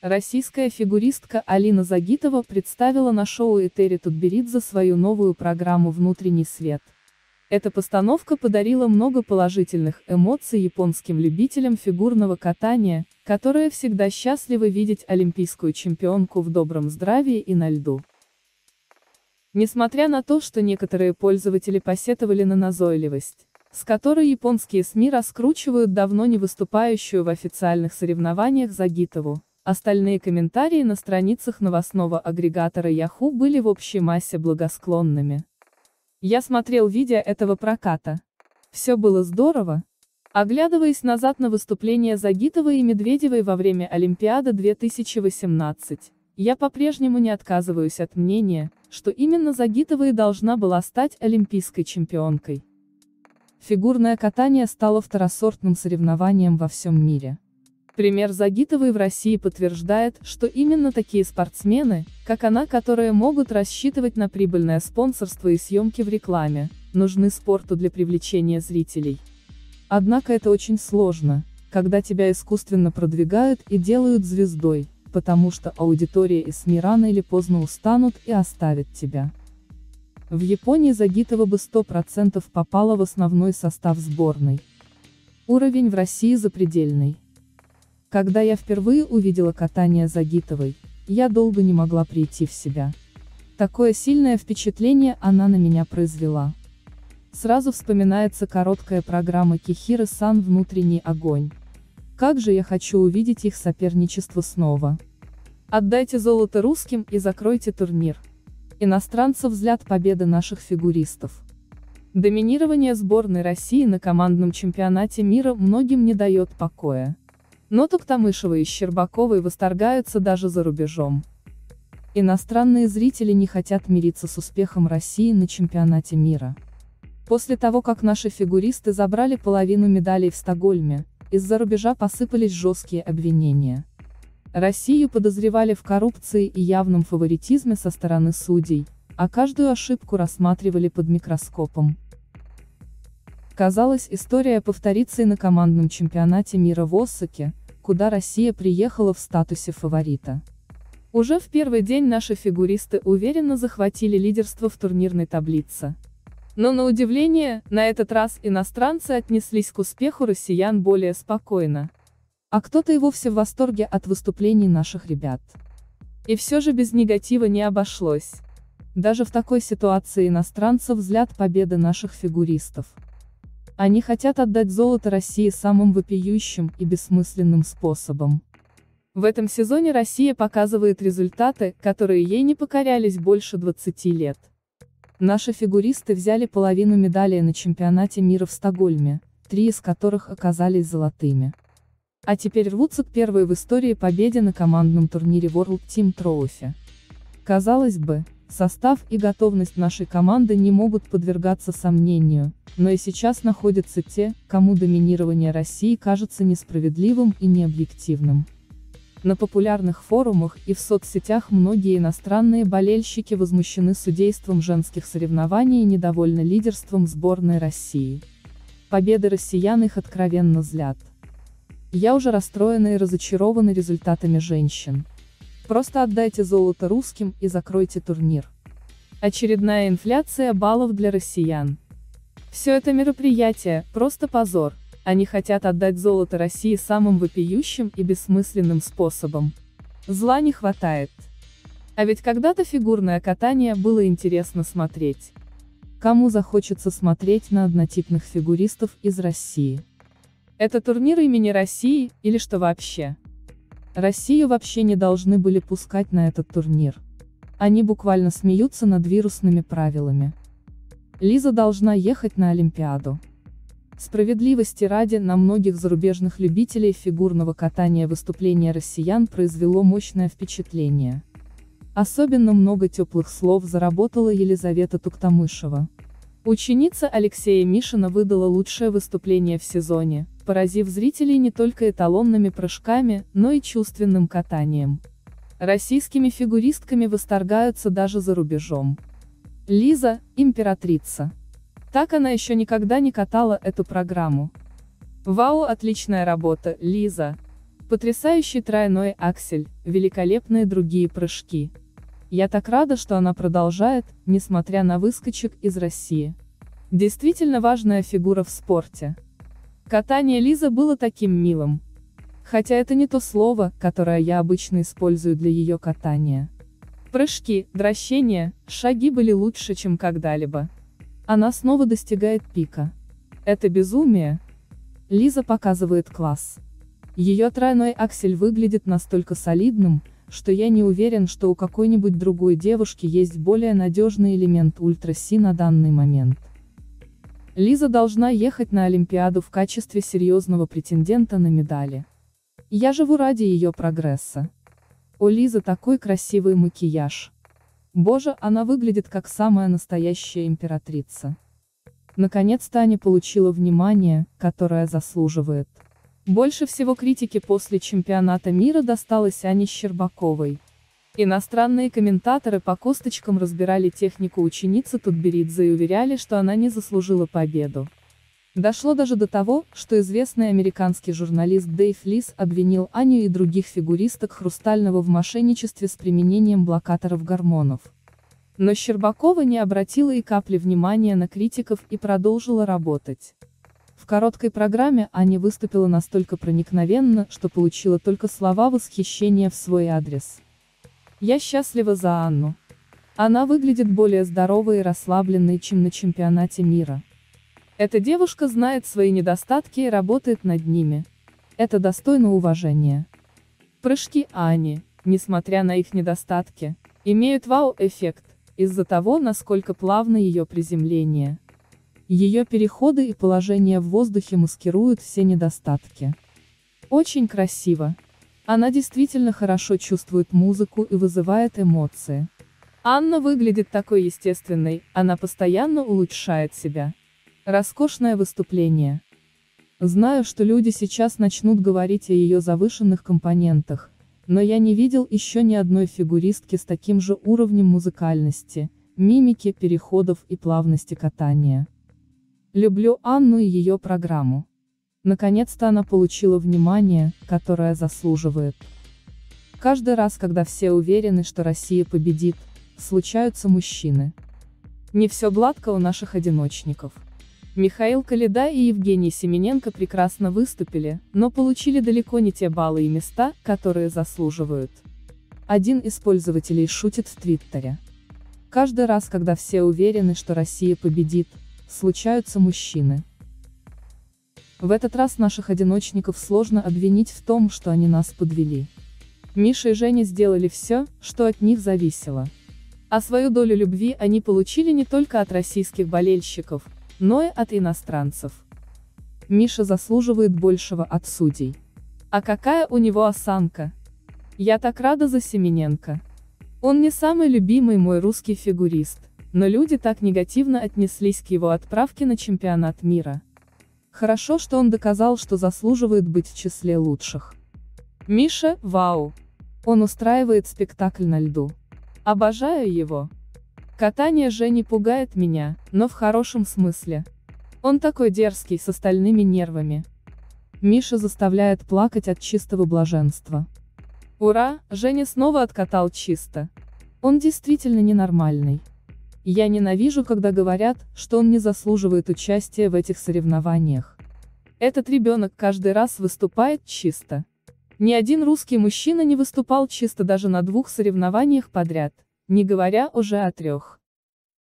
Российская фигуристка Алина Загитова представила на шоу Этери Тутберидзе свою новую программу «Внутренний свет». Эта постановка подарила много положительных эмоций японским любителям фигурного катания, которые всегда счастливы видеть олимпийскую чемпионку в добром здравии и на льду. Несмотря на то, что некоторые пользователи посетовали на назойливость, с которой японские СМИ раскручивают давно не выступающую в официальных соревнованиях Загитову, остальные комментарии на страницах новостного агрегатора Yahoo были в общей массе благосклонными. Я смотрел видео этого проката. Все было здорово. Оглядываясь назад на выступления Загитовой и Медведевой во время Олимпиады 2018, я по-прежнему не отказываюсь от мнения, что именно Загитова и должна была стать олимпийской чемпионкой. Фигурное катание стало второсортным соревнованием во всем мире. Пример Загитовой в России подтверждает, что именно такие спортсмены, как она, которые могут рассчитывать на прибыльное спонсорство и съемки в рекламе, нужны спорту для привлечения зрителей. Однако это очень сложно, когда тебя искусственно продвигают и делают звездой, потому что аудитория и СМИ рано или поздно устанут и оставят тебя. В Японии Загитова бы 100% попала в основной состав сборной. Уровень в России запредельный. Когда я впервые увидела катание Загитовой, я долго не могла прийти в себя. Такое сильное впечатление она на меня произвела. Сразу вспоминается короткая программа Кихиро-сан «Внутренний огонь». Как же я хочу увидеть их соперничество снова. Отдайте золото русским и закройте турнир. Иностранцев взгляд победы наших фигуристов. Доминирование сборной России на командном чемпионате мира многим не дает покоя. Но Токтамышева и Щербаковой восторгаются даже за рубежом. Иностранные зрители не хотят мириться с успехом России на чемпионате мира. После того, как наши фигуристы забрали половину медалей в Стокгольме, из-за рубежа посыпались жесткие обвинения. Россию подозревали в коррупции и явном фаворитизме со стороны судей, а каждую ошибку рассматривали под микроскопом. Казалось, история повторится и на командном чемпионате мира в Осаке, куда Россия приехала в статусе фаворита. Уже в первый день наши фигуристы уверенно захватили лидерство в турнирной таблице. Но на удивление, на этот раз иностранцы отнеслись к успеху россиян более спокойно. А кто-то и вовсе в восторге от выступлений наших ребят. И все же без негатива не обошлось. Даже в такой ситуации иностранцев взгляд победы наших фигуристов. Они хотят отдать золото России самым вопиющим и бессмысленным способом. В этом сезоне Россия показывает результаты, которые ей не покорялись больше 20 лет. Наши фигуристы взяли половину медалей на чемпионате мира в Стокгольме, 3 из которых оказались золотыми. А теперь рвутся к первой в истории победе на командном турнире World Team Trophy. Казалось бы, состав и готовность нашей команды не могут подвергаться сомнению, но и сейчас находятся те, кому доминирование России кажется несправедливым и необъективным. На популярных форумах и в соцсетях многие иностранные болельщики возмущены судейством женских соревнований и недовольны лидерством сборной России. Победы россиян их откровенно злят. Я уже расстроена и разочарована результатами женщин. Просто отдайте золото русским и закройте турнир. Очередная инфляция баллов для россиян. Все это мероприятие – просто позор. Они хотят отдать золото России самым вопиющим и бессмысленным способом. Зла не хватает. А ведь когда-то фигурное катание было интересно смотреть. Кому захочется смотреть на однотипных фигуристов из России? Это турнир имени России, или что вообще? Россию вообще не должны были пускать на этот турнир. Они буквально смеются над вирусными правилами. Лиза должна ехать на Олимпиаду. Справедливости ради, на многих зарубежных любителей фигурного катания выступление россиян произвело мощное впечатление. Особенно много теплых слов заработала Елизавета Токтамышева. Ученица Алексея Мишина выдала лучшее выступление в сезоне, поразив зрителей не только эталонными прыжками, но и чувственным катанием. Российскими фигуристками восторгаются даже за рубежом. Лиза – императрица. Так она еще никогда не катала эту программу. Вау, отличная работа, Лиза. Потрясающий тройной аксель, великолепные другие прыжки. Я так рада, что она продолжает, несмотря на выскочек из России. Действительно важная фигура в спорте. Катание Лизы было таким милым. Хотя это не то слово, которое я обычно использую для ее катания. Прыжки, вращения, шаги были лучше, чем когда-либо. Она снова достигает пика. Это безумие. Лиза показывает класс. Ее тройной аксель выглядит настолько солидным, что я не уверен, что у какой-нибудь другой девушки есть более надежный элемент ультра-си на данный момент. Лиза должна ехать на Олимпиаду в качестве серьезного претендента на медали. Я живу ради ее прогресса. У Лизы такой красивый макияж. Боже, она выглядит как самая настоящая императрица. Наконец-то Аня получила внимание, которое заслуживает. Больше всего критики после чемпионата мира досталось Ане Щербаковой. Иностранные комментаторы по косточкам разбирали технику ученицы Тутберидзе и уверяли, что она не заслужила победу. Дошло даже до того, что известный американский журналист Дэйв Лис обвинил Аню и других фигуристок Хрустального в мошенничестве с применением блокаторов гормонов. Но Щербакова не обратила и капли внимания на критиков и продолжила работать. В короткой программе Аня выступила настолько проникновенно, что получила только слова восхищения в свой адрес. «Я счастлива за Анну. Она выглядит более здоровой и расслабленной, чем на чемпионате мира. Эта девушка знает свои недостатки и работает над ними. Это достойно уважения». Прыжки Ани, несмотря на их недостатки, имеют вау-эффект, из-за того, насколько плавно ее приземление. Ее переходы и положение в воздухе маскируют все недостатки. Очень красиво. Она действительно хорошо чувствует музыку и вызывает эмоции. Анна выглядит такой естественной, она постоянно улучшает себя. Роскошное выступление. Знаю, что люди сейчас начнут говорить о ее завышенных компонентах, но я не видел еще ни одной фигуристки с таким же уровнем музыкальности, мимики, переходов и плавности катания. Люблю Анну и ее программу. Наконец-то она получила внимание, которое заслуживает. Каждый раз, когда все уверены, что Россия победит, случаются мужчины. Не все гладко у наших одиночников. Михаил Коляда и Евгений Семененко прекрасно выступили, но получили далеко не те баллы и места, которые заслуживают. Один из пользователей шутит в Твиттере. Каждый раз, когда все уверены, что Россия победит, случаются мужчины. В этот раз наших одиночников сложно обвинить в том, что они нас подвели. Миша и Женя сделали все, что от них зависело. А свою долю любви они получили не только от российских болельщиков, но и от иностранцев. Миша заслуживает большего от судей. А какая у него осанка! Я так рада за Семененко. Он не самый любимый мой русский фигурист, но люди так негативно отнеслись к его отправке на чемпионат мира. Хорошо, что он доказал, что заслуживает быть в числе лучших. Миша, вау! Он устраивает спектакль на льду. Обожаю его. Катание Жени пугает меня, но в хорошем смысле. Он такой дерзкий, с остальными нервами. Миша заставляет плакать от чистого блаженства. Ура, Женя снова откатал чисто. Он действительно ненормальный. Я ненавижу, когда говорят, что он не заслуживает участия в этих соревнованиях. Этот ребенок каждый раз выступает чисто. Ни один русский мужчина не выступал чисто даже на 2 соревнованиях подряд, не говоря уже о 3.